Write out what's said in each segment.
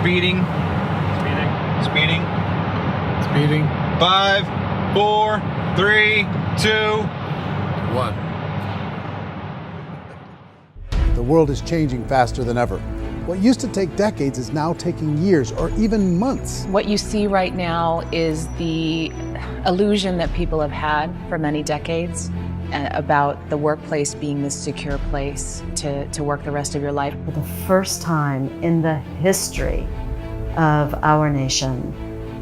Speeding. Speeding. Speeding. 5, 4, 3, 2, 1. The world is changing faster than ever. What used to take decades is now taking years or even months. What you see right now is the illusion that people have had for many decades about the workplace being this secure place to work the rest of your life. For the first time in the history of our nation,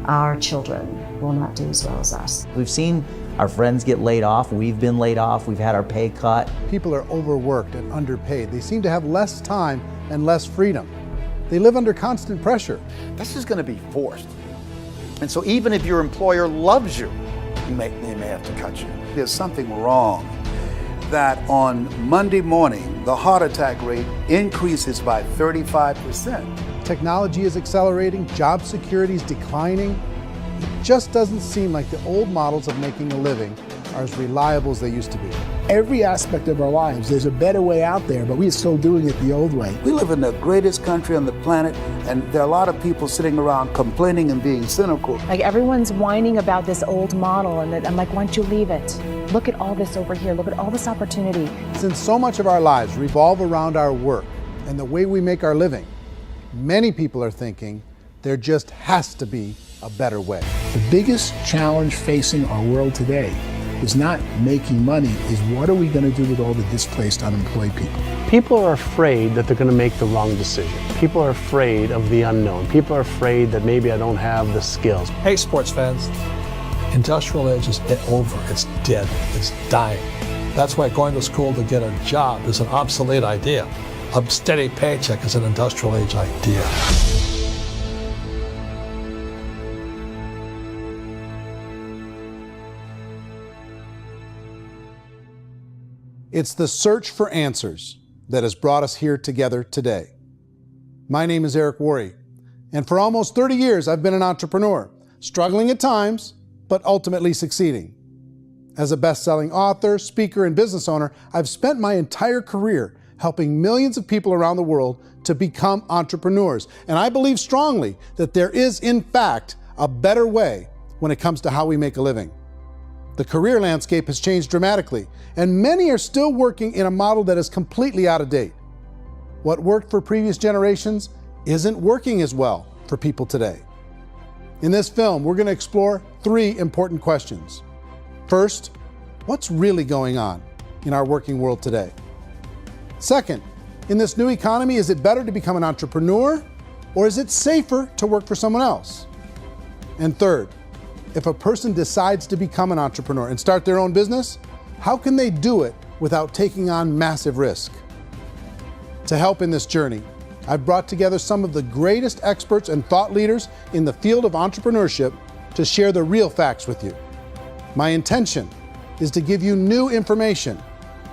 our children will not do as well as us. We've seen our friends get laid off, we've been laid off, we've had our pay cut. People are overworked and underpaid. They seem to have less time and less freedom. They live under constant pressure. This is going to be forced. And so even if your employer loves you, they may have to cut you. There's something wrong that on Monday morning, the heart attack rate increases by 35%. Technology is accelerating, job security is declining. It just doesn't seem like the old models of making a living are as reliable as they used to be. Every aspect of our lives, there's a better way out there, but we're still doing it the old way. We live in the greatest country on the planet, and there are a lot of people sitting around complaining and being cynical. Like everyone's whining about this old model, and I'm like, why don't you leave it? Look at all this over here. Look at all this opportunity. Since so much of our lives revolve around our work and the way we make our living, many people are thinking there just has to be a better way. The biggest challenge facing our world today is not making money, is what are we going to do with all the displaced, unemployed people? People are afraid that they're going to make the wrong decision. People are afraid of the unknown. People are afraid that maybe I don't have the skills. Hey, sports fans, industrial age is over. It's dead. It's dying. That's why going to school to get a job is an obsolete idea. A steady paycheck is an industrial age idea. It's the search for answers that has brought us here together today. My name is Eric Worre, and for almost 30 years I've been an entrepreneur, struggling at times, but ultimately succeeding. As a best-selling author, speaker, and business owner, I've spent my entire career helping millions of people around the world to become entrepreneurs. And I believe strongly that there is, in fact, a better way when it comes to how we make a living. The career landscape has changed dramatically, and many are still working in a model that is completely out of date. What worked for previous generations isn't working as well for people today. In this film, we're going to explore 3 important questions. First, what's really going on in our working world today? Second, in this new economy, is it better to become an entrepreneur, or is it safer to work for someone else? And third, if a person decides to become an entrepreneur and start their own business, how can they do it without taking on massive risk? To help in this journey, I've brought together some of the greatest experts and thought leaders in the field of entrepreneurship to share the real facts with you. My intention is to give you new information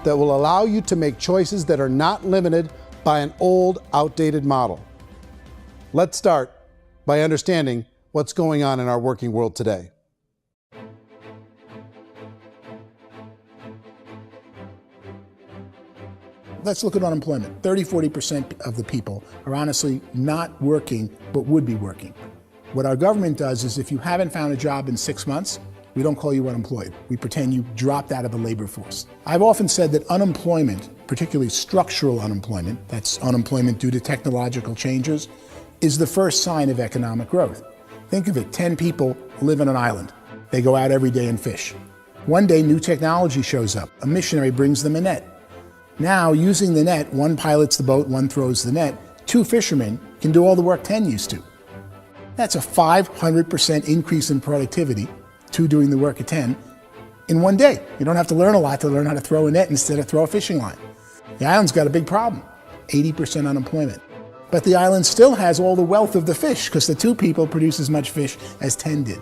that will allow you to make choices that are not limited by an old, outdated model. Let's start by understanding what's going on in our working world today. Let's look at unemployment. 30–40% of the people are honestly not working, but would be working. What our government does is if you haven't found a job in 6 months, we don't call you unemployed. We pretend you dropped out of the labor force. I've often said that unemployment, particularly structural unemployment, that's unemployment due to technological changes, is the first sign of economic growth. Think of it, 10 people live on an island. They go out every day and fish. One day, new technology shows up. A missionary brings them a net. Now, using the net, one pilots the boat, one throws the net. 2 fishermen can do all the work 10 used to. That's a 500% increase in productivity, 2 doing the work of 10, in one day. You don't have to learn a lot to learn how to throw a net instead of throw a fishing line. The island's got a big problem, 80% unemployment. But the island still has all the wealth of the fish because the 2 people produce as much fish as 10 did.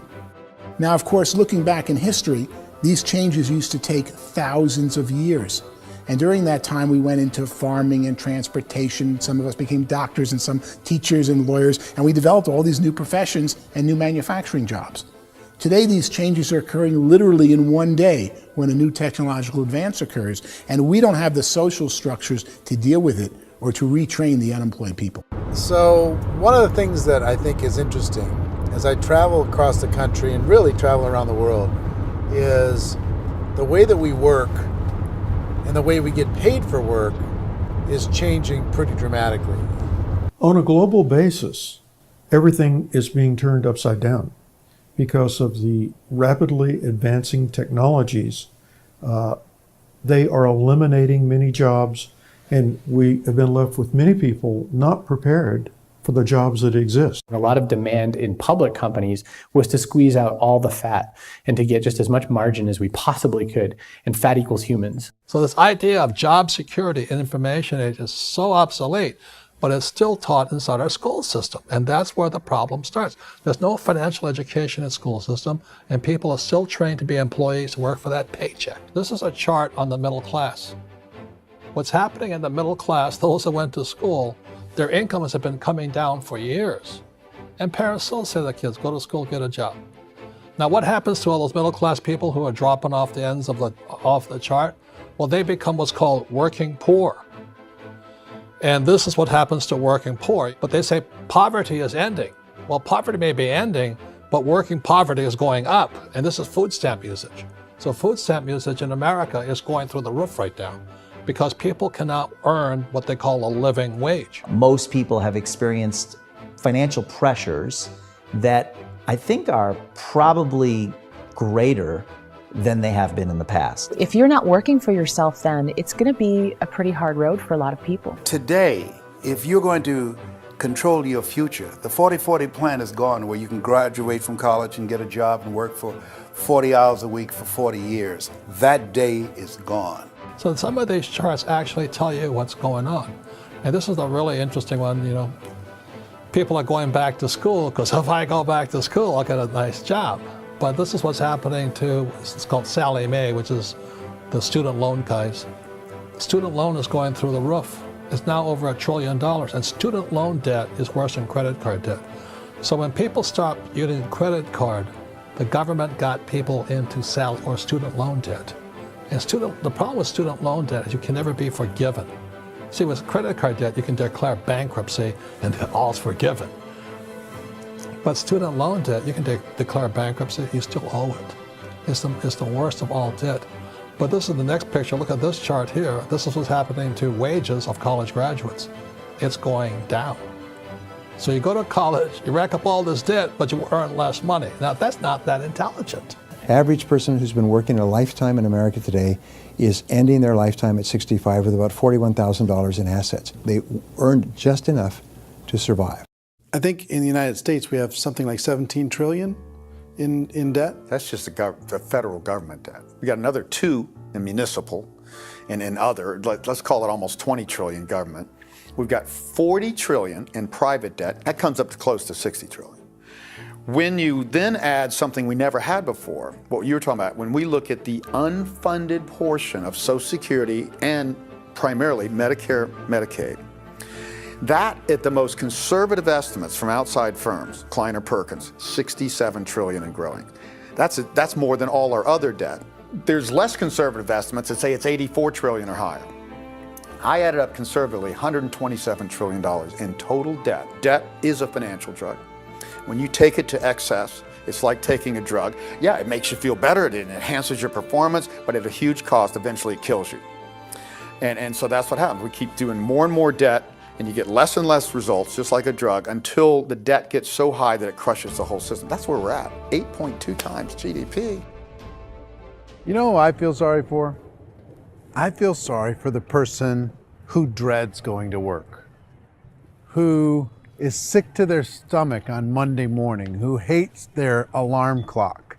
Now, of course, looking back in history, these changes used to take thousands of years. And during that time, we went into farming and transportation. Some of us became doctors and some teachers and lawyers, and we developed all these new professions and new manufacturing jobs. Today, these changes are occurring literally in one day when a new technological advance occurs, and we don't have the social structures to deal with it or to retrain the unemployed people. So one of the things that I think is interesting as I travel across the country and really travel around the world is the way that we work and the way we get paid for work is changing pretty dramatically. On a global basis, everything is being turned upside down because of the rapidly advancing technologies. They are eliminating many jobs, and we have been left with many people not prepared for the jobs that exist. A lot of demand in public companies was to squeeze out all the fat and to get just as much margin as we possibly could, and fat equals humans. So this idea of job security and information age is so obsolete, but it's still taught inside our school system. And that's where the problem starts. There's no financial education in school system, and people are still trained to be employees to work for that paycheck. This is a chart on the middle class. What's happening in the middle class, those that went to school, their incomes have been coming down for years. And parents still say to their kids, go to school, get a job. Now what happens to all those middle class people who are dropping off the ends of the chart? Well, they become what's called working poor. And this is what happens to working poor. But they say poverty is ending. Well, poverty may be ending, but working poverty is going up. And this is food stamp usage. So food stamp usage in America is going through the roof right now, because people cannot earn what they call a living wage. Most people have experienced financial pressures that I think are probably greater than they have been in the past. If you're not working for yourself, then it's going to be a pretty hard road for a lot of people. Today, if you're going to control your future, the 40-40 plan is gone, where you can graduate from college and get a job and work for 40 hours a week for 40 years. That day is gone. So some of these charts actually tell you what's going on. And this is a really interesting one. You know, people are going back to school because if I go back to school, I'll get a nice job. But this is what's happening to, it's called Sallie Mae, which is the student loan guys. Student loan is going through the roof. It's now over $1 trillion, and student loan debt is worse than credit card debt. So when people stopped using credit card, the government got people into student loan debt. And the problem with student loan debt is you can never be forgiven. See, with credit card debt, you can declare bankruptcy and all's forgiven. But student loan debt, you can declare bankruptcy, you still owe it. It's the worst of all debt. But this is the next picture. Look at this chart here. This is what's happening to wages of college graduates. It's going down. So you go to college, you rack up all this debt, but you earn less money. Now, that's not that intelligent. Average person who's been working a lifetime in America today is ending their lifetime at 65 with about $41,000 in assets. They earned just enough to survive. I think in the United States we have something like 17 trillion in debt. That's just the federal government debt. We got another 2 in municipal and in other, let's call it almost 20 trillion government. We've got 40 trillion in private debt. That comes up to close to 60 trillion. When you then add something we never had before, what you were talking about, when we look at the unfunded portion of Social Security and primarily Medicare, Medicaid, that at the most conservative estimates from outside firms, Kleiner Perkins, 67 trillion and growing. That's more than all our other debt. There's less conservative estimates that say it's 84 trillion or higher. I added up conservatively $127 trillion in total debt. Debt is a financial drug. When you take it to excess, it's like taking a drug. Yeah, it makes you feel better, it enhances your performance, but at a huge cost, eventually it kills you. And so that's what happens. We keep doing more and more debt, and you get less and less results, just like a drug, until the debt gets so high that it crushes the whole system. That's where we're at, 8.2 times GDP. You know who I feel sorry for? I feel sorry for the person who dreads going to work, who is sick to their stomach on Monday morning, who hates their alarm clock,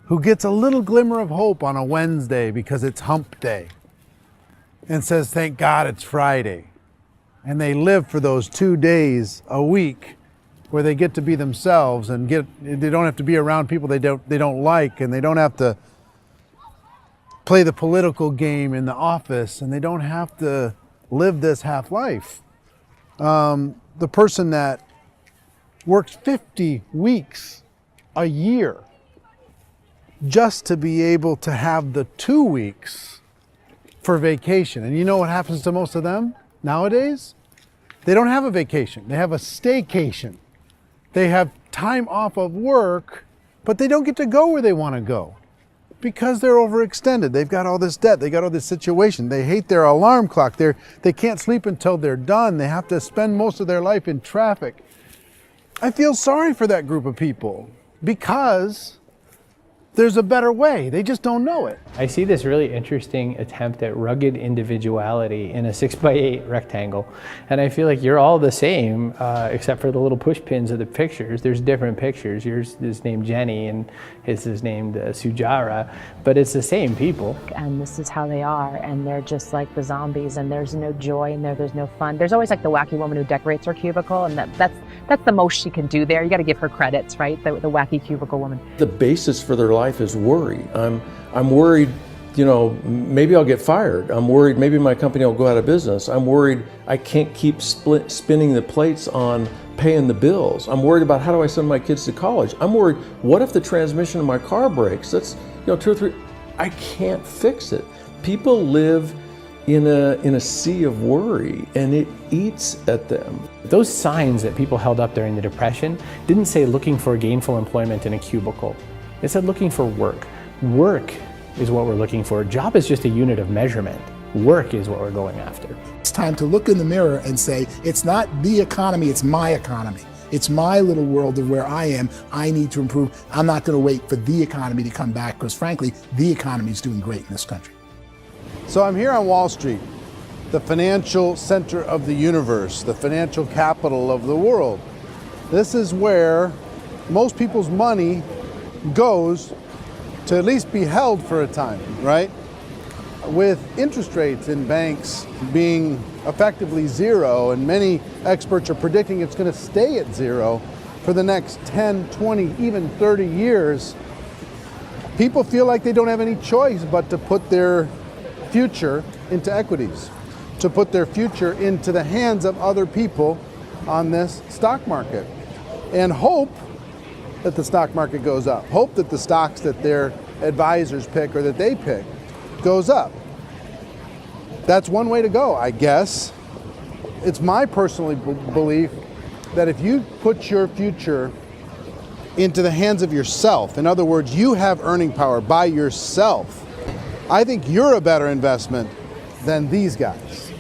who gets a little glimmer of hope on a Wednesday because it's hump day and says, thank God it's Friday. And they live for those 2 days a week where they get to be themselves and they don't have to be around people they don't like, and they don't have to play the political game in the office, and they don't have to live this half life. The person that works 50 weeks a year just to be able to have the 2 weeks for vacation. And you know what happens to most of them? Nowadays, they don't have a vacation. They have a staycation. They have time off of work, but they don't get to go where they want to go because they're overextended. They've got all this debt. They got all this situation. They hate their alarm clock. They can't sleep until they're done. They have to spend most of their life in traffic. I feel sorry for that group of people because there's a better way. They just don't know it. I see this really interesting attempt at rugged individuality in a 6x8 rectangle. And I feel like you're all the same, except for the little push pins of the pictures. There's different pictures. Yours is named Jenny and his is named Sujara, but it's the same people. And this is how they are, and they're just like the zombies, and there's no joy in there, there's no fun. There's always like the wacky woman who decorates her cubicle, and that's the most she can do there. You got to give her credits, right? The wacky cubicle woman. The basis for their life is worry. I'm worried, you know, maybe I'll get fired. I'm worried maybe my company will go out of business. I'm worried I can't keep spinning the plates on paying the bills. I'm worried about how do I send my kids to college. I'm worried, what if the transmission of my car breaks? That's, you know, 2 or 3, I can't fix it. People live in a sea of worry, and it eats at them. Those signs that people held up during the Depression didn't say looking for gainful employment in a cubicle. It said looking for work. Work is what we're looking for. Job is just a unit of measurement. Work is what we're going after. It's time to look in the mirror and say, it's not the economy, it's my economy. It's my little world of where I am. I need to improve. I'm not going to wait for the economy to come back because frankly, the economy is doing great in this country. So I'm here on Wall Street, the financial center of the universe, the financial capital of the world. This is where most people's money goes to at least be held for a time, right? With interest rates in banks being effectively zero, and many experts are predicting it's going to stay at zero for the next 10, 20, even 30 years, people feel like they don't have any choice but to put their future into equities, to put their future into the hands of other people on this stock market, and hope that the stock market goes up, hope that the stocks that their advisors pick or that they pick goes up. That's one way to go, I guess. It's my personal belief that if you put your future into the hands of yourself, in other words, you have earning power by yourself, I think you're a better investment than these guys.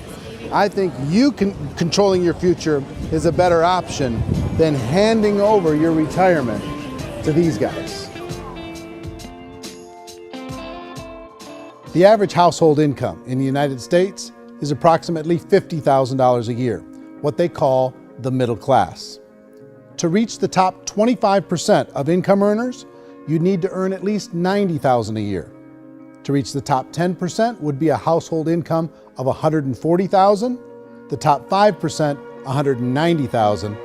I think you controlling your future is a better option than handing over your retirement to these guys. The average household income in the United States is approximately $50,000 a year, what they call the middle class. To reach the top 25% of income earners, you'd need to earn at least $90,000 a year. To reach the top 10% would be a household income of $140,000, the top 5%, $190,000,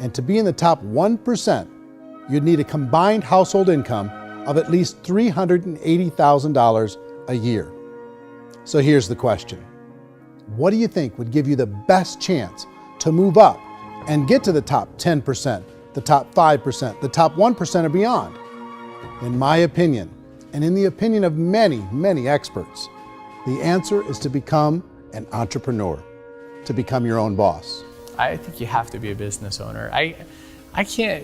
and to be in the top 1%, you'd need a combined household income of at least $380,000 a year. So here's the question. What do you think would give you the best chance to move up and get to the top 10%, the top 5%, the top 1% or beyond? In my opinion, and in the opinion of many, many experts, the answer is to become an entrepreneur, to become your own boss. I think you have to be a business owner. I can't,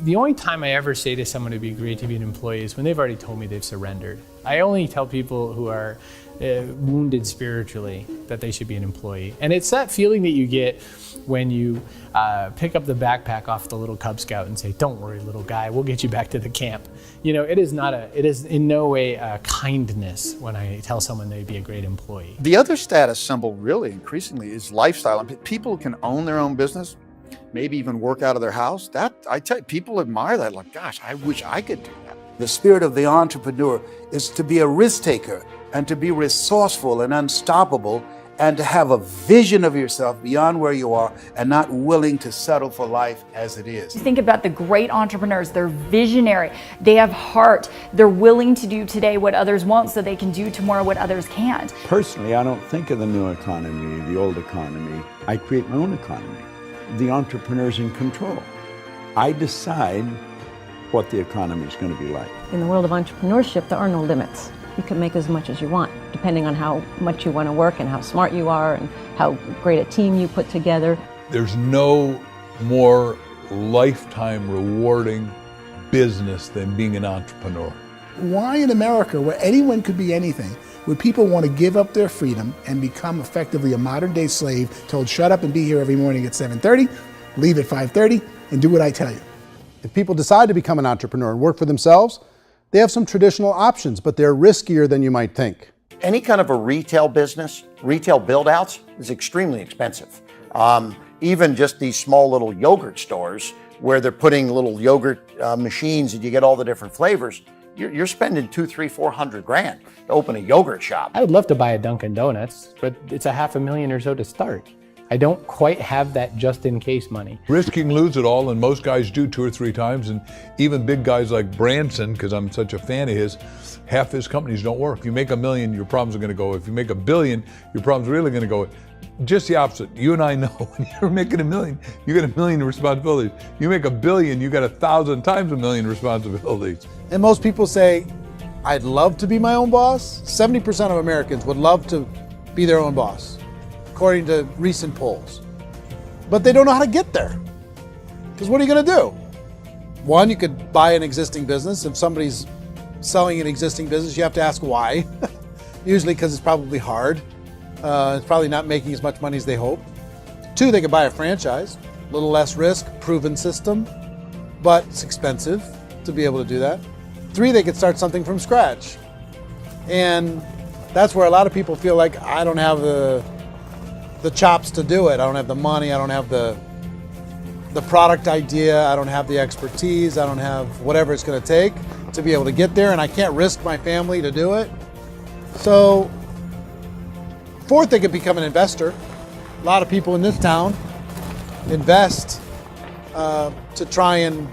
the only time I ever say to someone it'd be great to be an employee is when they've already told me they've surrendered. I only tell people who are wounded spiritually that they should be an employee. And it's that feeling that you get when you pick up the backpack off the little Cub Scout and say, "Don't worry, little guy, we'll get you back to the camp." You know, it is in no way a kindness when I tell someone they'd be a great employee. The other status symbol really increasingly is lifestyle. And people can own their own business, maybe even work out of their house. That, I tell you, people admire that, like, gosh, I wish I could do that. The spirit of the entrepreneur is to be a risk taker and to be resourceful and unstoppable and to have a vision of yourself beyond where you are and not willing to settle for life as it is. Think about the great entrepreneurs. They're visionary. They have heart. They're willing to do today what others won't so they can do tomorrow what others can't. Personally, I don't think of the new economy, the old economy. I create my own economy. The entrepreneur's in control. I decide what the economy is going to be like. In the world of entrepreneurship, there are no limits. you can make as much as you want, depending on how much you want to work and how smart you are and how great a team you put together. There's no more lifetime rewarding business than being an entrepreneur. Why in America, where anyone could be anything, would people want to give up their freedom and become effectively a modern-day slave, told shut up and be here every morning at 7:30, leave at 5:30, and do what I tell you? If people decide to become an entrepreneur and work for themselves, they have some traditional options, but they're riskier than you might think. Any kind of a retail business, retail build-outs is extremely expensive. Even just these small little yogurt stores where they're putting little yogurt machines and you get all the different flavors, you're spending $200,000, $300,000, $400,000 to open a yogurt shop. I would love to buy a Dunkin' Donuts, but it's $500,000 or so to start. I don't quite have that just in case money. Risking lose it all, and most guys do 2 or 3 times, and even big guys like Branson, because I'm such a fan of his, half his companies don't work. If you make $1 million, your problems are going to go. If you make $1 billion, your problems are really going to go. Just the opposite. You and I know when you're making $1 million, you get $1 million responsibilities. You make $1 billion, you got 1,000 times $1 million responsibilities. And most people say, I'd love to be my own boss. 70% of Americans would love to be their own boss, according to recent polls. But they don't know how to get there. Because what are you going to do? One, you could buy an existing business. If somebody's selling an existing business, you have to ask why. Usually because it's probably hard. It's probably not making as much money as they hope. 2, they could buy a franchise. A little less risk, proven system, but it's expensive to be able to do that. 3, they could start something from scratch. And that's where a lot of people feel like, I don't have the chops to do it. I don't have the money. I don't have the product idea. I don't have the expertise. I don't have whatever it's going to take to be able to get there, and I can't risk my family to do it. So, 4th, they could become an investor. A lot of people in this town invest to try and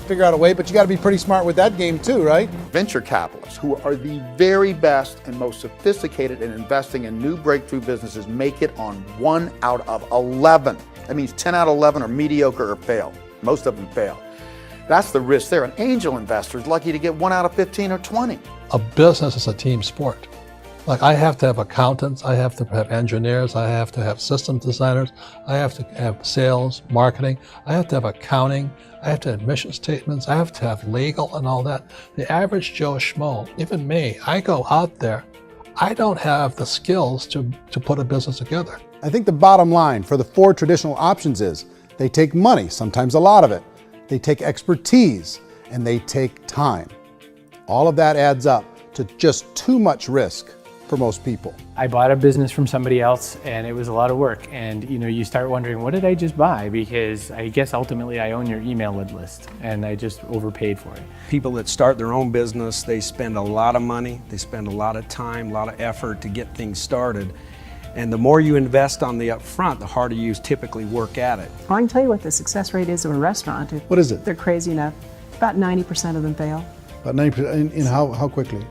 figure out a way, but you got to be pretty smart with that game too, right? Venture capitalists, who are the very best and most sophisticated in investing in new breakthrough businesses, make it on 1 out of 11. That means 10 out of 11 are mediocre or fail. Most of them fail. That's the risk there. An angel investor is lucky to get 1 out of 15 or 20. A business is a team sport. Like, I have to have accountants, I have to have engineers, I have to have system designers, I have to have sales, marketing, I have to have accounting, I have to have mission statements, I have to have legal and all that. The average Joe Schmo, even me, I go out there, I don't have the skills to put a business together. I think the bottom line for the 4 traditional options is they take money, sometimes a lot of it. They take expertise, and they take time. All of that adds up to just too much risk for most people. I bought a business from somebody else and it was a lot of work. And you start wondering, what did I just buy? Because I guess ultimately I own your email list and I just overpaid for it. People that start their own business, they spend a lot of money, they spend a lot of time, a lot of effort to get things started. And the more you invest on the upfront, the harder you typically work at it. Well, I can tell you what the success rate is of a restaurant. What is it? They're crazy enough. About 90% of them fail. About 90%, in how quickly?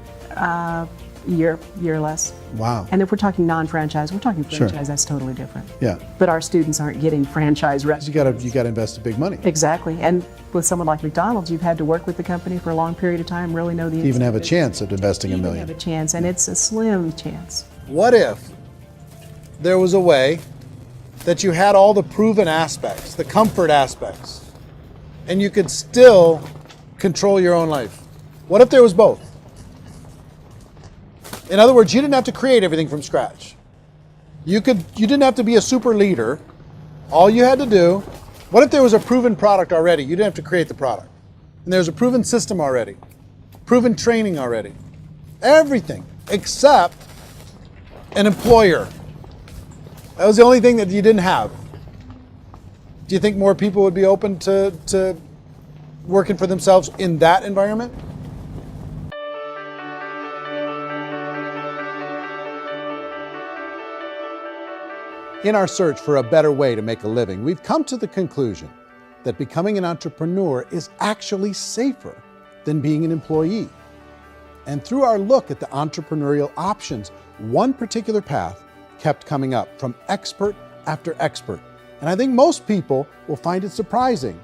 Year less. Wow. And if we're talking non-franchise, we're talking franchise, Sure. That's totally different. Yeah. But our students aren't getting franchise restaurants. You gotta invest big money. Exactly. And with someone like McDonald's, you've had to work with the company for a long period of time, really know the To even have a chance at investing $1 million. have a chance, and it's a slim chance. What if there was a way that you had all the proven aspects, the comfort aspects, and you could still control your own life? What if there was both? In other words, you didn't have to create everything from scratch. You didn't have to be a super leader. All you had to do, what if there was a proven product already? You didn't have to create the product. And there's a proven system already, proven training already. Everything except an employer. That was the only thing that you didn't have. Do you think more people would be open to working for themselves in that environment? In our search for a better way to make a living, we've come to the conclusion that becoming an entrepreneur is actually safer than being an employee. And through our look at the entrepreneurial options, one particular path kept coming up from expert after expert. And I think most people will find it surprising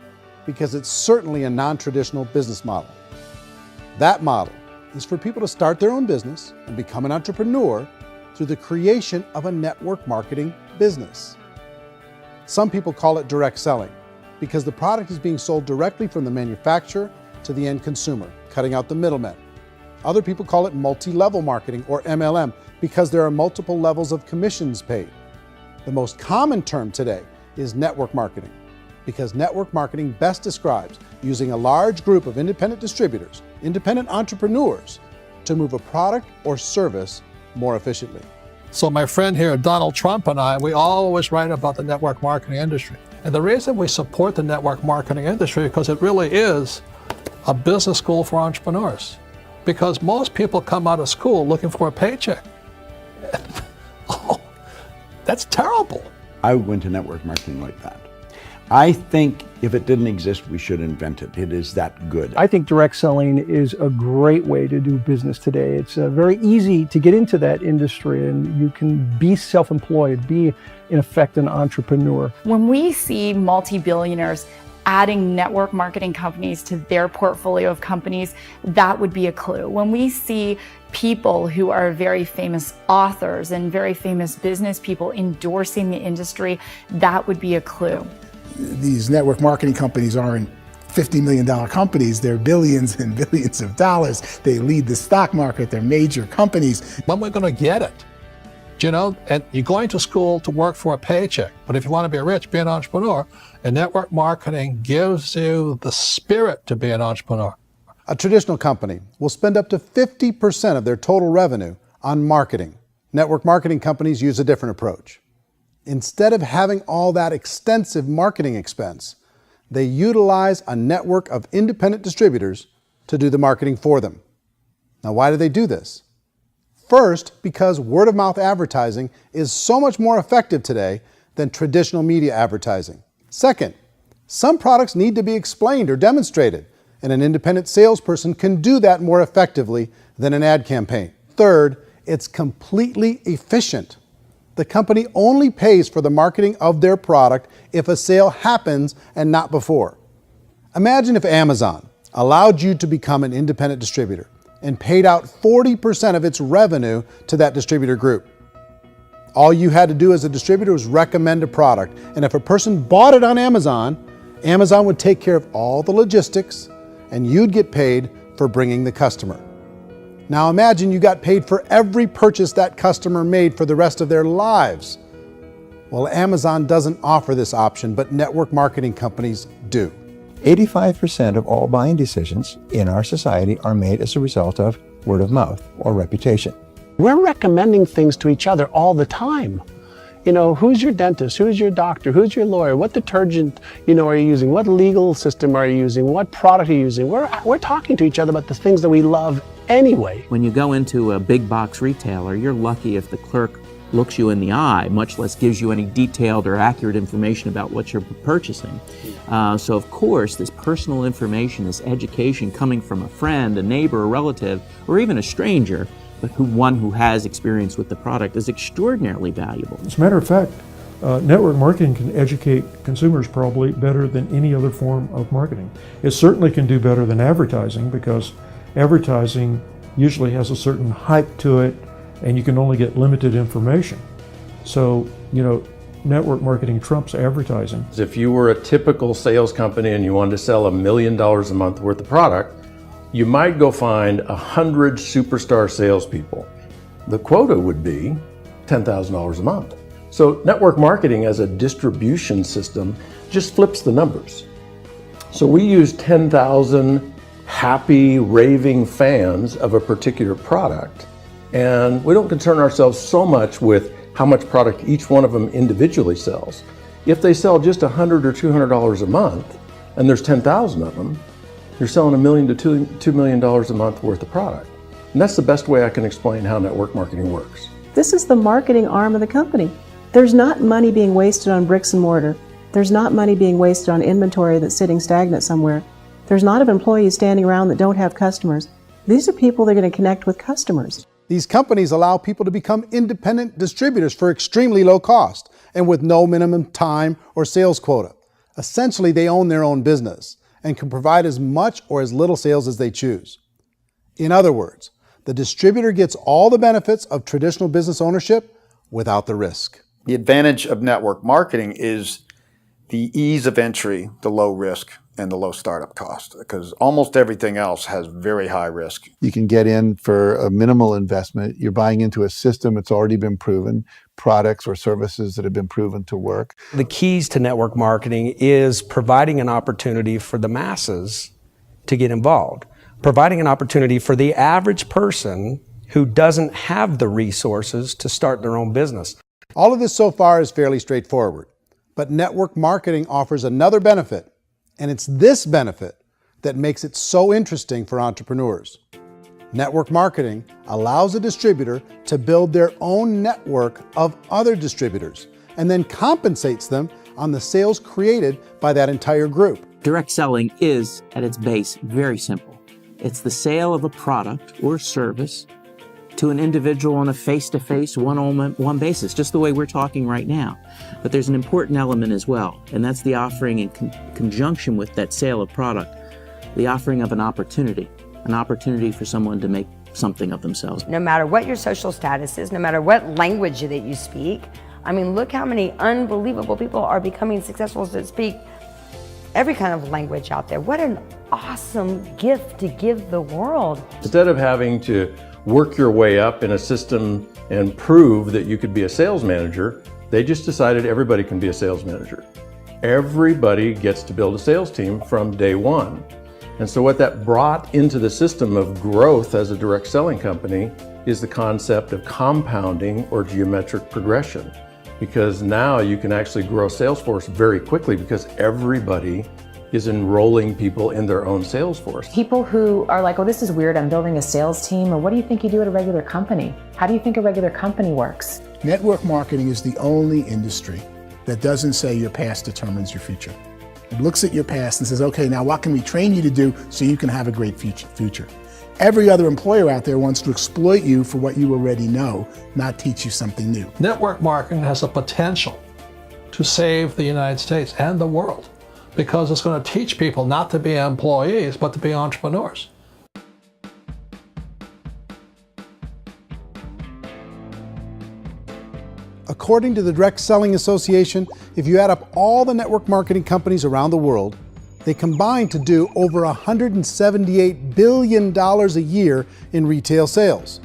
because it's certainly a non-traditional business model. That model is for people to start their own business and become an entrepreneur through the creation of a network marketing business. Some people call it direct selling because the product is being sold directly from the manufacturer to the end consumer, cutting out the middlemen. Other people call it multi-level marketing, or MLM, because there are multiple levels of commissions paid. The most common term today is network marketing, because network marketing best describes using a large group of independent distributors, independent entrepreneurs, to move a product or service more efficiently. So my friend here, Donald Trump, and I, we always write about the network marketing industry. And the reason we support the network marketing industry is because it really is a business school for entrepreneurs. Because most people come out of school looking for a paycheck. Oh, that's terrible. I would go into network marketing like that. I think if it didn't exist, we should invent it. It is that good. I think direct selling is a great way to do business today. It's very easy to get into that industry, and you can be self-employed, be in effect an entrepreneur. When we see multi-billionaires adding network marketing companies to their portfolio of companies, that would be a clue. When we see people who are very famous authors and very famous business people endorsing the industry, that would be a clue. These network marketing companies aren't $50 million companies, they're billions and billions of dollars. They lead the stock market, they're major companies. When we're going to get it? You know, and you're going to school to work for a paycheck, but if you want to be rich, be an entrepreneur, and network marketing gives you the spirit to be an entrepreneur. A traditional company will spend up to 50% of their total revenue on marketing. Network marketing companies use a different approach. Instead of having all that extensive marketing expense, they utilize a network of independent distributors to do the marketing for them. Now, why do they do this? First, because word-of-mouth advertising is so much more effective today than traditional media advertising. Second, some products need to be explained or demonstrated, and an independent salesperson can do that more effectively than an ad campaign. Third, it's completely efficient. The company only pays for the marketing of their product if a sale happens and not before. Imagine if Amazon allowed you to become an independent distributor and paid out 40% of its revenue to that distributor group. All you had to do as a distributor was recommend a product, and if a person bought it on Amazon, Amazon would take care of all the logistics, and you'd get paid for bringing the customer. Now imagine you got paid for every purchase that customer made for the rest of their lives. Well, Amazon doesn't offer this option, but network marketing companies do. 85% of all buying decisions in our society are made as a result of word of mouth or reputation. We're recommending things to each other all the time. You know, who's your dentist? Who's your doctor? Who's your lawyer? What detergent, are you using? What legal system are you using? What product are you using? We're talking to each other about the things that we love anyway. When you go into a big box retailer, you're lucky if the clerk looks you in the eye, much less gives you any detailed or accurate information about what you're purchasing. So of course, this personal information, this education coming from a friend, a neighbor, a relative, or even a stranger, but one who has experience with the product is extraordinarily valuable. As a matter of fact, network marketing can educate consumers probably better than any other form of marketing. It certainly can do better than advertising because advertising usually has a certain hype to it and you can only get limited information. So, network marketing trumps advertising. If you were a typical sales company and you wanted to sell $1 million a month worth of product, you might go find 100 superstar salespeople. The quota would be $10,000 a month. So network marketing as a distribution system just flips the numbers. So we use 10,000 happy, raving fans of a particular product, and we don't concern ourselves so much with how much product each one of them individually sells. If they sell just $100 or $200 a month, and there's 10,000 of them, you're selling $1 million to $2 million a month worth of product. And that's the best way I can explain how network marketing works. This is the marketing arm of the company. There's not money being wasted on bricks and mortar. There's not money being wasted on inventory that's sitting stagnant somewhere. There's not of employees standing around that don't have customers. These are people that are going to connect with customers. These companies allow people to become independent distributors for extremely low cost and with no minimum time or sales quota. Essentially, they own their own business and can provide as much or as little sales as they choose. In other words, the distributor gets all the benefits of traditional business ownership without the risk. The advantage of network marketing is the ease of entry, the low risk, and the low startup cost, because almost everything else has very high risk. You can get in for a minimal investment. You're buying into a system that's already been proven, products or services that have been proven to work. The keys to network marketing is providing an opportunity for the masses to get involved, providing an opportunity for the average person who doesn't have the resources to start their own business. All of this so far is fairly straightforward, but network marketing offers another benefit, and it's this benefit that makes it so interesting for entrepreneurs. Network marketing allows a distributor to build their own network of other distributors and then compensates them on the sales created by that entire group. Direct selling is, at its base, very simple. It's the sale of a product or service to an individual on a face-to-face, one-on-one basis, just the way we're talking right now. But there's an important element as well, and that's the offering in conjunction with that sale of product, the offering of an opportunity for someone to make something of themselves. No matter what your social status is, no matter what language that you speak, I mean, look how many unbelievable people are becoming successful that speak every kind of language out there. What an awesome gift to give the world. Instead of having to work your way up in a system and prove that you could be a sales manager, they just decided everybody can be a sales manager. Everybody gets to build a sales team from day one. And so what that brought into the system of growth as a direct selling company is the concept of compounding or geometric progression. Because now you can actually grow a sales force very quickly because everybody is enrolling people in their own sales force. People who are like, oh, this is weird, I'm building a sales team, or what do you think you do at a regular company? How do you think a regular company works? Network marketing is the only industry that doesn't say your past determines your future. It looks at your past and says, okay, now what can we train you to do so you can have a great future? Every other employer out there wants to exploit you for what you already know, not teach you something new. Network marketing has the potential to save the United States and the world because it's going to teach people not to be employees, but to be entrepreneurs. According to the Direct Selling Association, if you add up all the network marketing companies around the world, they combine to do over $178 billion a year in retail sales.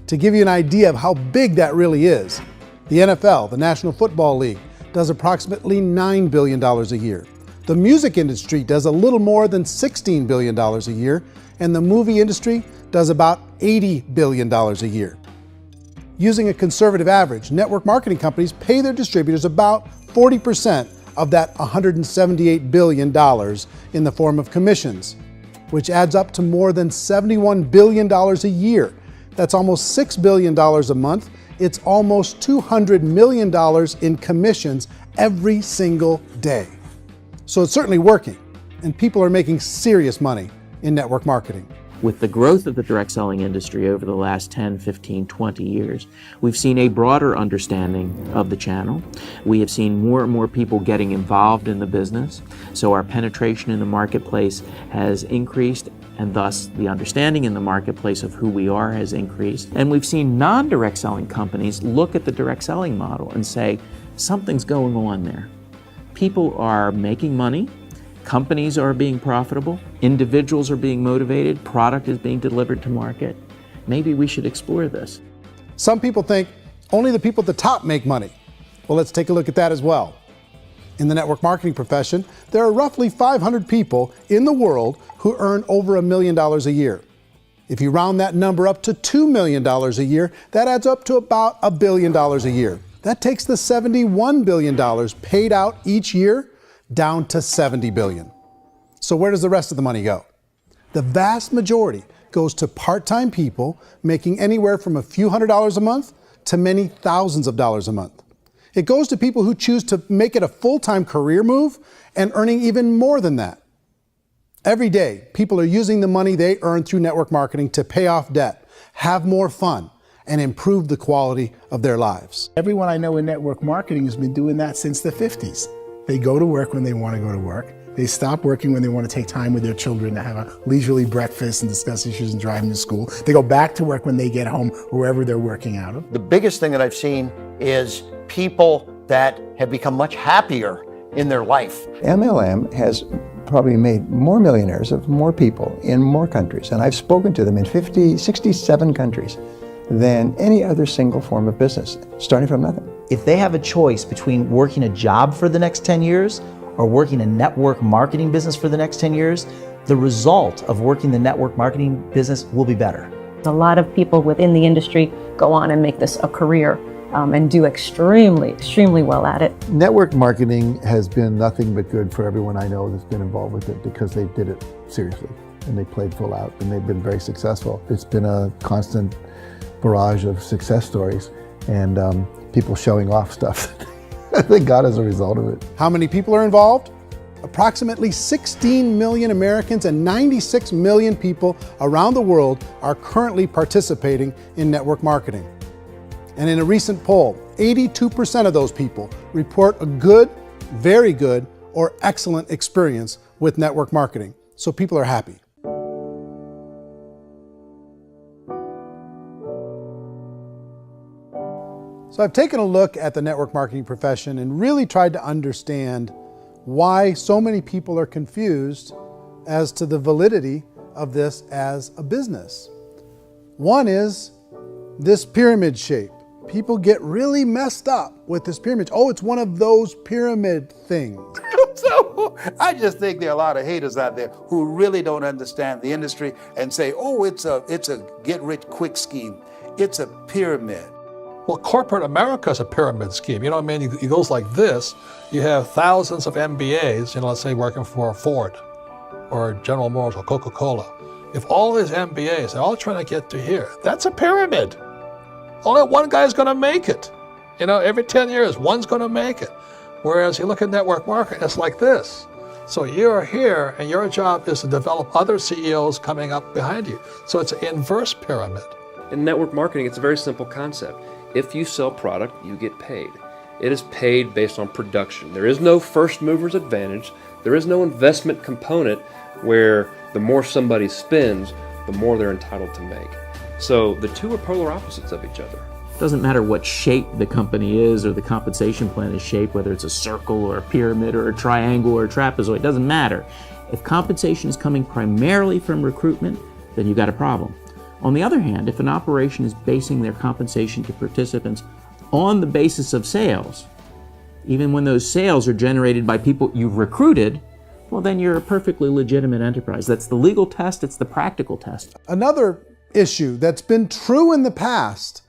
To give you an idea of how big that really is, the NFL, the National Football League, does approximately $9 billion a year. The music industry does a little more than $16 billion a year, and the movie industry does about $80 billion a year. Using a conservative average, network marketing companies pay their distributors about 40% of that $178 billion in the form of commissions, which adds up to more than $71 billion a year. That's almost $6 billion a month. It's almost $200 million in commissions every single day. So it's certainly working, and people are making serious money in network marketing. With the growth of the direct selling industry over the last 10, 15, 20 years, we've seen a broader understanding of the channel. We have seen more and more people getting involved in the business, so our penetration in the marketplace has increased, and thus the understanding in the marketplace of who we are has increased. And we've seen non-direct selling companies look at the direct selling model and say, something's going on there. People are making money, companies are being profitable, individuals are being motivated, product is being delivered to market. Maybe we should explore this. Some people think only the people at the top make money. Well, let's take a look at that as well. In the network marketing profession, there are roughly 500 people in the world who earn over $1 million a year. If you round that number up to $2 million a year, that adds up to about $1 billion a year. That takes the $71 billion paid out each year down to $70 billion. So where does the rest of the money go? The vast majority goes to part-time people making anywhere from a few $100s a month to many thousands of dollars a month. It goes to people who choose to make it a full-time career move and earning even more than that. Every day, people are using the money they earn through network marketing to pay off debt, have more fun, and improve the quality of their lives. Everyone I know in network marketing has been doing that since the 50s. They go to work when they want to go to work. They stop working when they want to take time with their children to have a leisurely breakfast and discuss issues and driving to school. They go back to work when they get home, wherever they're working out of. The biggest thing that I've seen is people that have become much happier in their life. MLM has probably made more millionaires of more people in more countries, and I've spoken to them in 67 countries than any other single form of business, starting from nothing. If they have a choice between working a job for the next 10 years or working a network marketing business for the next 10 years, the result of working the network marketing business will be better. A lot of people within the industry go on and make this a career and do extremely well at it. Network marketing has been nothing but good for everyone I know that's been involved with it because they did it seriously and they played full out and they've been very successful. It's been a constant barrage of success stories and people showing off stuff that they got as a result of it. How many people are involved? Approximately 16 million Americans and 96 million people around the world are currently participating in network marketing. And in a recent poll, 82% of those people report a good, very good, or excellent experience with network marketing. So people are happy. So I've taken a look at the network marketing profession and really tried to understand why so many people are confused as to the validity of this as a business. One is this pyramid shape. People get really messed up with this pyramid. Oh, it's one of those pyramid things. So I just think there are a lot of haters out there who really don't understand the industry and say, oh, it's a get-rich-quick scheme. It's a pyramid. Well, corporate America is a pyramid scheme. You know what I mean? It goes like this. You have thousands of MBAs, let's say working for Ford or General Motors or Coca-Cola. If all these MBAs are all trying to get to here, that's a pyramid. Only one guy's going to make it. Every 10 years, one's going to make it. Whereas you look at network marketing, it's like this. So you're here, and your job is to develop other CEOs coming up behind you. So it's an inverse pyramid. In network marketing, it's a very simple concept. If you sell product, you get paid. It is paid based on production. There is no first mover's advantage. There is no investment component where the more somebody spends, the more they're entitled to make. So the two are polar opposites of each other. It doesn't matter what shape the company is or the compensation plan is shaped, whether it's a circle or a pyramid or a triangle or a trapezoid, it doesn't matter. If compensation is coming primarily from recruitment, then you've got a problem. On the other hand, if an operation is basing their compensation to participants on the basis of sales, even when those sales are generated by people you've recruited, well, then you're a perfectly legitimate enterprise. That's the legal test, it's the practical test. Another issue that's been true in the past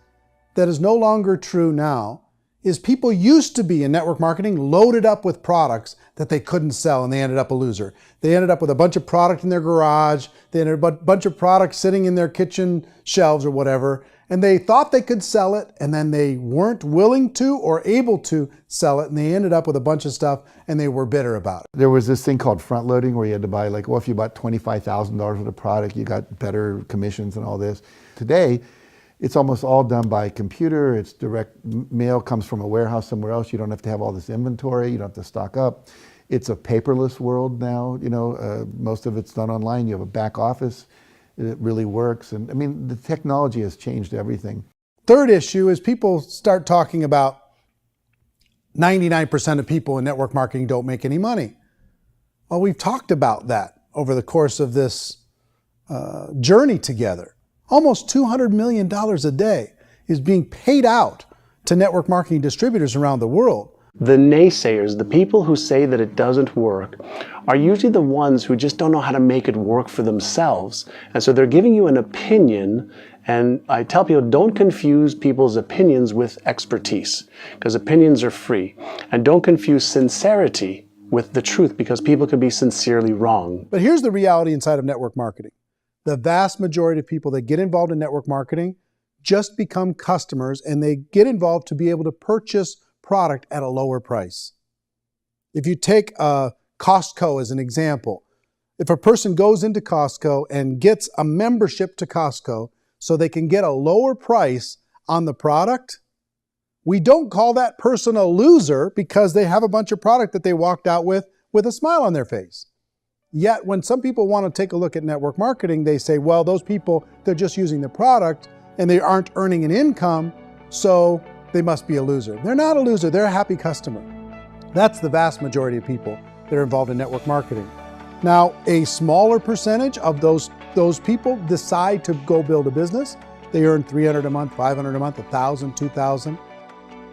that is no longer true now is people used to be in network marketing loaded up with products that they couldn't sell and they ended up a loser. They ended up with a bunch of product in their garage, they ended up with a bunch of products sitting in their kitchen shelves or whatever, and they thought they could sell it and then they weren't willing to or able to sell it and they ended up with a bunch of stuff and they were bitter about it. There was this thing called front loading where you had to buy if you bought $25,000 worth of product, you got better commissions and all this. Today, it's almost all done by computer. It's direct mail, comes from a warehouse somewhere else. You don't have to have all this inventory. You don't have to stock up. It's a paperless world now. Most of it's done online. You have a back office. It really works. And the technology has changed everything. Third issue is people start talking about 99% of people in network marketing don't make any money. Well, we've talked about that over the course of this journey together. Almost $200 million a day is being paid out to network marketing distributors around the world. The naysayers, the people who say that it doesn't work, are usually the ones who just don't know how to make it work for themselves. And so they're giving you an opinion, and I tell people, don't confuse people's opinions with expertise, because opinions are free. And don't confuse sincerity with the truth, because people can be sincerely wrong. But here's the reality inside of network marketing. The vast majority of people that get involved in network marketing just become customers, and they get involved to be able to purchase product at a lower price. If you take Costco as an example, if a person goes into Costco and gets a membership to Costco so they can get a lower price on the product, we don't call that person a loser because they have a bunch of product that they walked out with with a smile on their face. Yet when some people want to take a look at network marketing, they say, well, those people, they're just using the product and they aren't earning an income, so they must be a loser. They're not a loser, they're a happy customer. That's the vast majority of people that are involved in network marketing. Now, a smaller percentage of those people decide to go build a business. They earn $300 a month, $500 a month, $1,000, $2,000.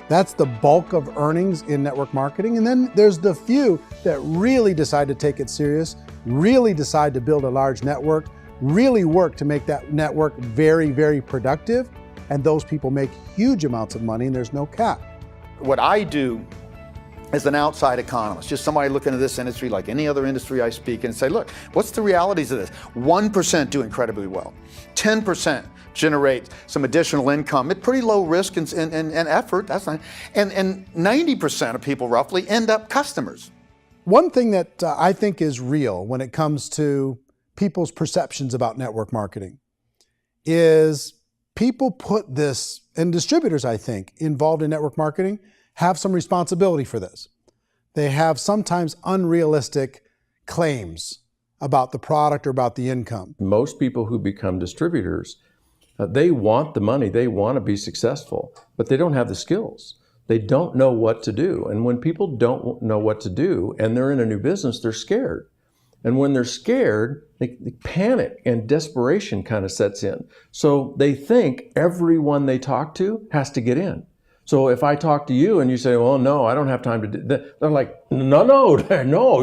That's the bulk of earnings in network marketing. And then there's the few that really decide to take it serious, really decide to build a large network, really work to make that network very, very productive. And those people make huge amounts of money and there's no cap. What I do as an outside economist, just somebody looking at this industry like any other industry I speak and say, look, what's the realities of this? 1% do incredibly well. 10% generate some additional income at pretty low risk and effort, that's not, and 90% of people roughly end up customers. One thing that I think is real when it comes to people's perceptions about network marketing is people put this, and distributors, I think, involved in network marketing have some responsibility for this. They have sometimes unrealistic claims about the product or about the income. Most people who become distributors, they want the money, they want to be successful, but they don't have the skills. They don't know what to do. And when people don't know what to do and they're in a new business, they're scared. And when they're scared, they panic and desperation kind of sets in. So they think everyone they talk to has to get in. So if I talk to you and you say, well, no, I don't have time to do that, they're like, no,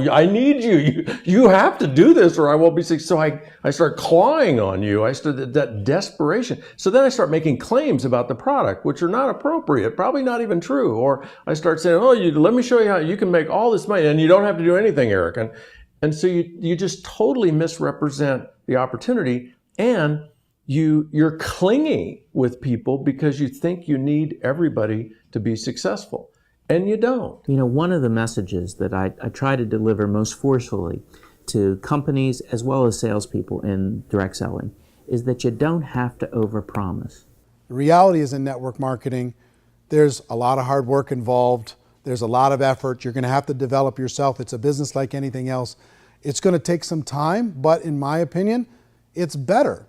I need you. You have to do this or I won't be successful. So I start clawing on you. I start that desperation. So then I start making claims about the product, which are not appropriate, probably not even true. Or I start saying, oh, let me show you how you can make all this money and you don't have to do anything, Eric. And so you just totally misrepresent the opportunity, and you're clingy with people because you think you need everybody to be successful, and you don't. You know, one of the messages that I try to deliver most forcefully to companies as well as salespeople in direct selling is that you don't have to overpromise. The reality is in network marketing, there's a lot of hard work involved. There's a lot of effort. You're going to have to develop yourself. It's a business like anything else. It's going to take some time, but in my opinion, it's better.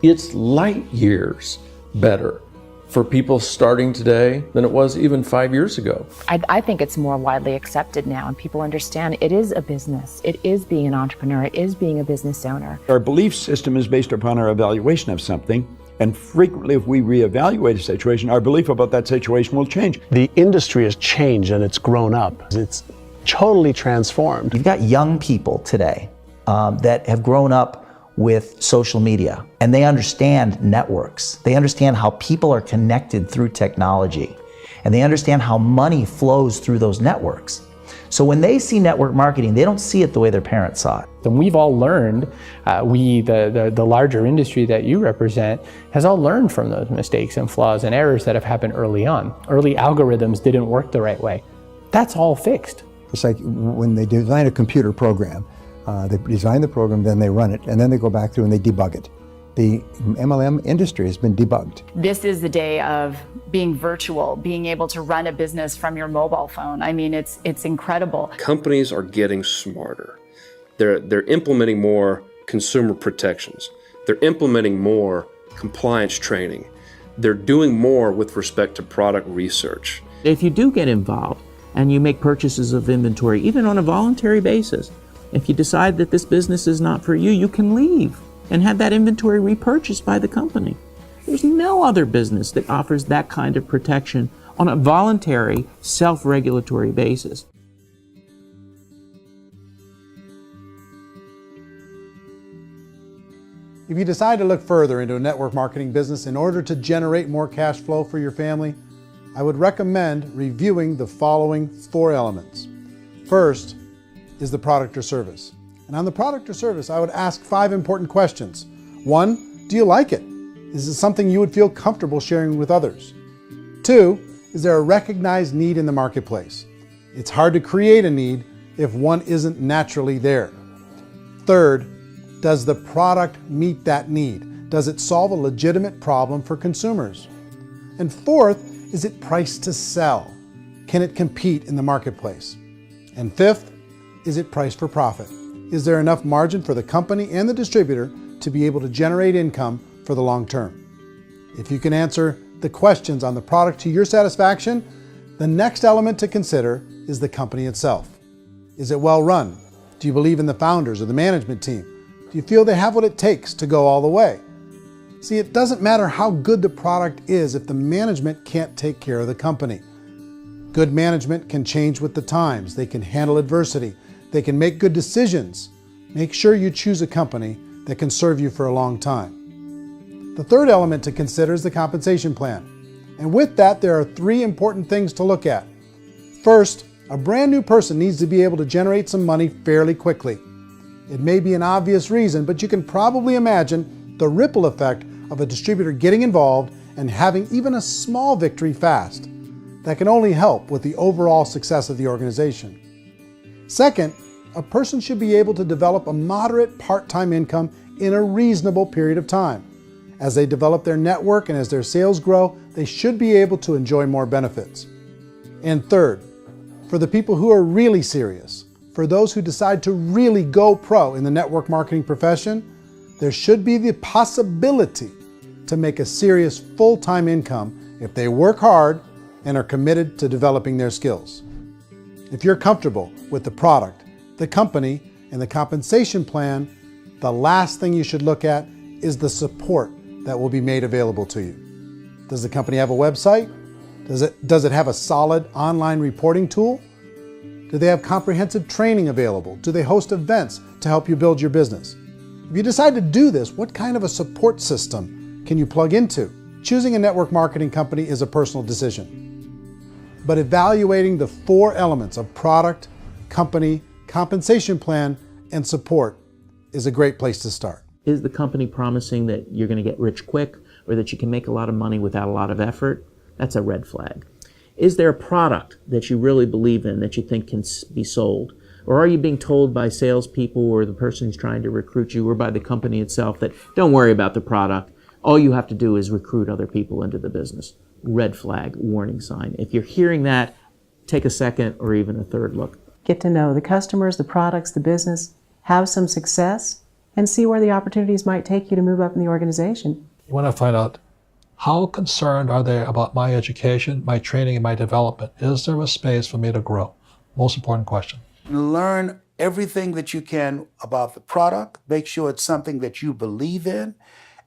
It's light years better for people starting today than it was even 5 years ago. I think it's more widely accepted now, and people understand it is a business. It is being an entrepreneur. It is being a business owner. Our belief system is based upon our evaluation of something. And frequently, if we reevaluate a situation, our belief about that situation will change. The industry has changed and it's grown up. It's totally transformed. You've got young people today that have grown up with social media, and they understand networks. They understand how people are connected through technology, and they understand how money flows through those networks. So when they see network marketing, they don't see it the way their parents saw it. And we've all learned, the larger industry that you represent, has all learned from those mistakes and flaws and errors that have happened early on. Early algorithms didn't work the right way. That's all fixed. It's like when they design a computer program, they design the program, then they run it, and then they go back through and they debug it. The MLM industry has been debugged. This is the day of being virtual, being able to run a business from your mobile phone. I mean, it's incredible. Companies are getting smarter. They're implementing more consumer protections. They're implementing more compliance training. They're doing more with respect to product research. If you do get involved and you make purchases of inventory, even on a voluntary basis, if you decide that this business is not for you, you can leave and have that inventory repurchased by the company. There's no other business that offers that kind of protection on a voluntary, self-regulatory basis. If you decide to look further into a network marketing business in order to generate more cash flow for your family, I would recommend reviewing the following 4 elements. First is the product or service. And on the product or service, I would ask 5 important questions. 1, do you like it? Is it something you would feel comfortable sharing with others? 2, is there a recognized need in the marketplace? It's hard to create a need if one isn't naturally there. 3rd, does the product meet that need? Does it solve a legitimate problem for consumers? And 4th, is it priced to sell? Can it compete in the marketplace? And fifth, is it priced for profit? Is there enough margin for the company and the distributor to be able to generate income for the long term? If you can answer the questions on the product to your satisfaction, the next element to consider is the company itself. Is it well run? Do you believe in the founders or the management team? Do you feel they have what it takes to go all the way? See, it doesn't matter how good the product is if the management can't take care of the company. Good management can change with the times. They can handle adversity. They can make good decisions. Make sure you choose a company that can serve you for a long time. The third element to consider is the compensation plan. And with that, there are 3 important things to look at. First, a brand new person needs to be able to generate some money fairly quickly. It may be an obvious reason, but you can probably imagine the ripple effect of a distributor getting involved and having even a small victory fast. That can only help with the overall success of the organization. Second, a person should be able to develop a moderate part-time income in a reasonable period of time. As they develop their network and as their sales grow, they should be able to enjoy more benefits. And third, for the people who are really serious, for those who decide to really go pro in the network marketing profession, there should be the possibility to make a serious full-time income if they work hard and are committed to developing their skills. If you're comfortable with the product, the company, and the compensation plan, the last thing you should look at is the support that will be made available to you. Does the company have a website? Does it have a solid online reporting tool? Do they have comprehensive training available? Do they host events to help you build your business? If you decide to do this, what kind of a support system can you plug into? Choosing a network marketing company is a personal decision. But evaluating the 4 elements of product, company, compensation plan, and support is a great place to start. Is the company promising that you're going to get rich quick or that you can make a lot of money without a lot of effort? That's a red flag. Is there a product that you really believe in that you think can be sold? Or are you being told by salespeople or the person who's trying to recruit you or by the company itself that don't worry about the product, all you have to do is recruit other people into the business? Red flag, warning sign. If you're hearing that, take a second or even a third look. Get to know the customers, the products, the business, have some success, and see where the opportunities might take you to move up in the organization. You want to find out how concerned are they about my education, my training, and my development? Is there a space for me to grow? Most important question. Learn everything that you can about the product. Make sure it's something that you believe in,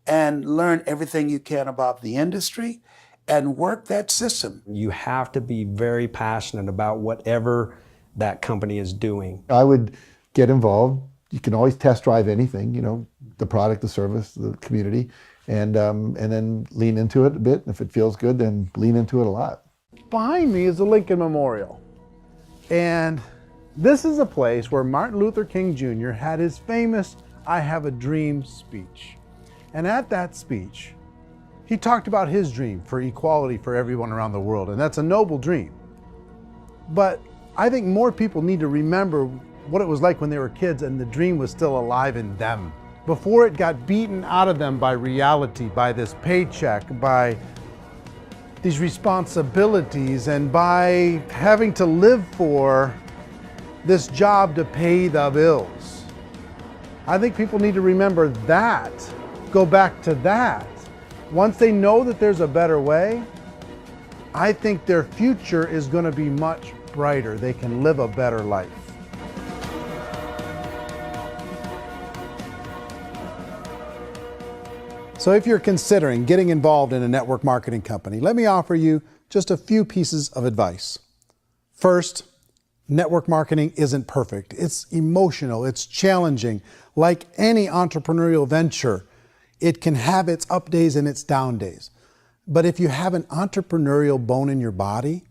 and learn everything you can about the industry and work that system. You have to be very passionate about whatever that company is doing. I would get involved. You can always test drive anything, the product, the service, the community, and then lean into it a bit. If it feels good, then lean into it a lot. Behind me is the Lincoln Memorial. And this is a place where Martin Luther King Jr. had his famous "I Have a Dream" speech. And at that speech, he talked about his dream for equality for everyone around the world, and that's a noble dream. But I think more people need to remember what it was like when they were kids and the dream was still alive in them. Before it got beaten out of them by reality, by this paycheck, by these responsibilities, and by having to live for this job to pay the bills. I think people need to remember that, go back to that. Once they know that there's a better way, I think their future is going to be much brighter. They can live a better life. So if you're considering getting involved in a network marketing company, let me offer you just a few pieces of advice. First, network marketing isn't perfect. It's emotional, it's challenging. Like any entrepreneurial venture, it can have its up days and its down days. But if you have an entrepreneurial bone in your body,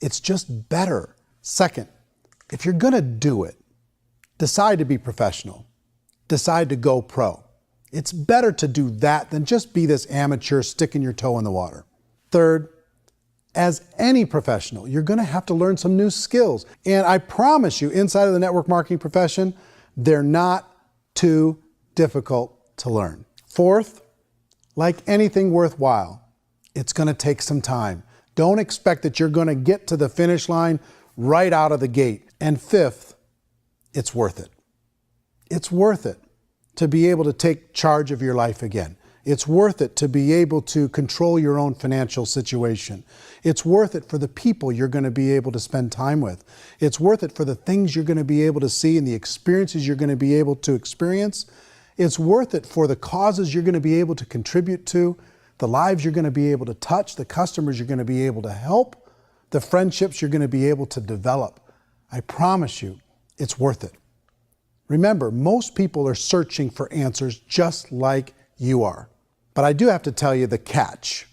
it's just better. Second, if you're gonna do it, decide to be professional. Decide to go pro. It's better to do that than just be this amateur sticking your toe in the water. Third, as any professional, you're gonna have to learn some new skills. And I promise you, inside of the network marketing profession, they're not too difficult to learn. Fourth, like anything worthwhile, it's gonna take some time. Don't expect that you're going to get to the finish line right out of the gate. And fifth, it's worth it. It's worth it to be able to take charge of your life again. It's worth it to be able to control your own financial situation. It's worth it for the people you're going to be able to spend time with. It's worth it for the things you're going to be able to see and the experiences you're going to be able to experience. It's worth it for the causes you're going to be able to contribute to, the lives you're going to be able to touch, the customers you're going to be able to help, the friendships you're going to be able to develop. I promise you, it's worth it. Remember, most people are searching for answers just like you are. But I do have to tell you the catch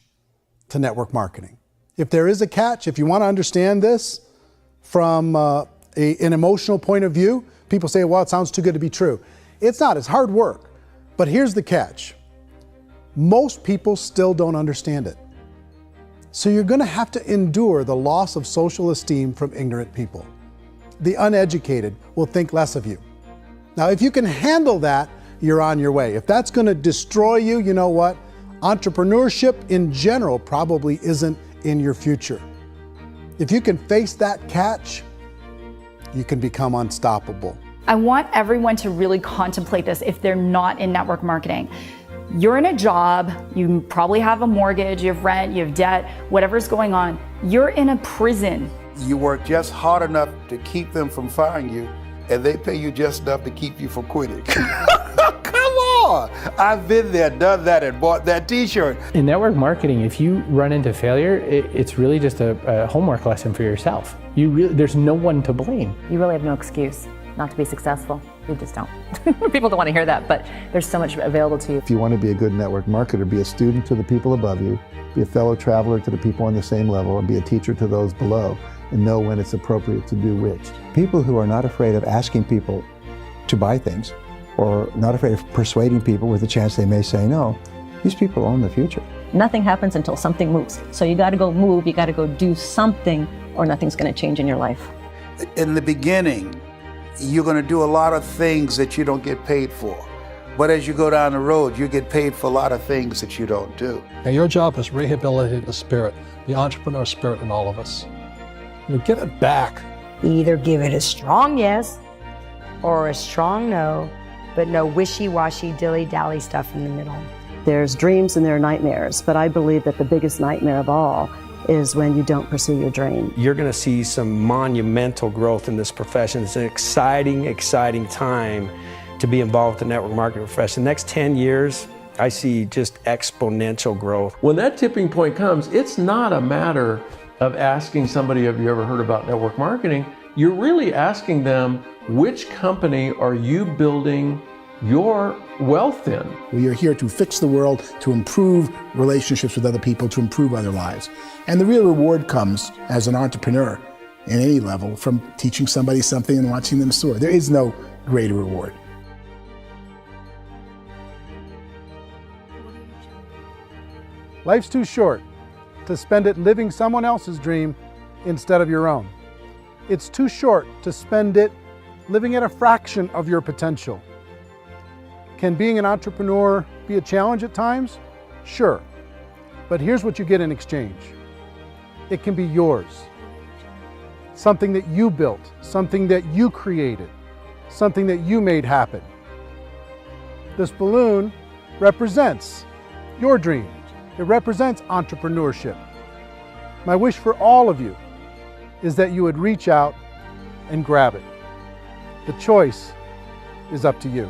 to network marketing. If there is a catch, if you want to understand this from an emotional point of view, people say, well, it sounds too good to be true. It's not, it's hard work. But here's the catch. Most people still don't understand it. So you're going to have to endure the loss of social esteem from ignorant people. The uneducated will think less of you. Now, if you can handle that, you're on your way. If that's going to destroy you, you know what? Entrepreneurship in general probably isn't in your future. If you can face that catch, you can become unstoppable. I want everyone to really contemplate this if they're not in network marketing. You're in a job, you probably have a mortgage, you have rent, you have debt, whatever's going on. You're in a prison. You work just hard enough to keep them from firing you, and they pay you just enough to keep you from quitting. Come on! I've been there, done that, and bought that t-shirt. In network marketing, if you run into failure, it's really just a homework lesson for yourself. There's no one to blame. You really have no excuse not to be successful. You just don't. People don't want to hear that, but there's so much available to you. If you want to be a good network marketer, be a student to the people above you, be a fellow traveler to the people on the same level, and be a teacher to those below, and know when it's appropriate to do which. People who are not afraid of asking people to buy things, or not afraid of persuading people with a chance they may say no, these people own the future. Nothing happens until something moves. So you got to go move, you got to go do something, or nothing's going to change in your life. In the beginning, you're going to do a lot of things that you don't get paid for. But as you go down the road, you get paid for a lot of things that you don't do. And your job is rehabilitate the spirit, the entrepreneur spirit in all of us. Get it back. Either give it a strong yes or a strong no, but no wishy-washy, dilly-dally stuff in the middle. There's dreams and there are nightmares, but I believe that the biggest nightmare of all is when you don't pursue your dream. You're going to see some monumental growth in this profession. It's an exciting, exciting time to be involved with the network marketing profession. The next 10 years, I see just exponential growth. When that tipping point comes, it's not a matter of asking somebody, have you ever heard about network marketing? You're really asking them, which company are you building your wealth in? We are here to fix the world, to improve relationships with other people, to improve other lives. And the real reward comes as an entrepreneur in any level from teaching somebody something and watching them soar. There is no greater reward. Life's too short to spend it living someone else's dream instead of your own. It's too short to spend it living at a fraction of your potential. Can being an entrepreneur be a challenge at times? Sure. But here's what you get in exchange. It can be yours. Something that you built, something that you created, something that you made happen. This balloon represents your dream. It represents entrepreneurship. My wish for all of you is that you would reach out and grab it. The choice is up to you.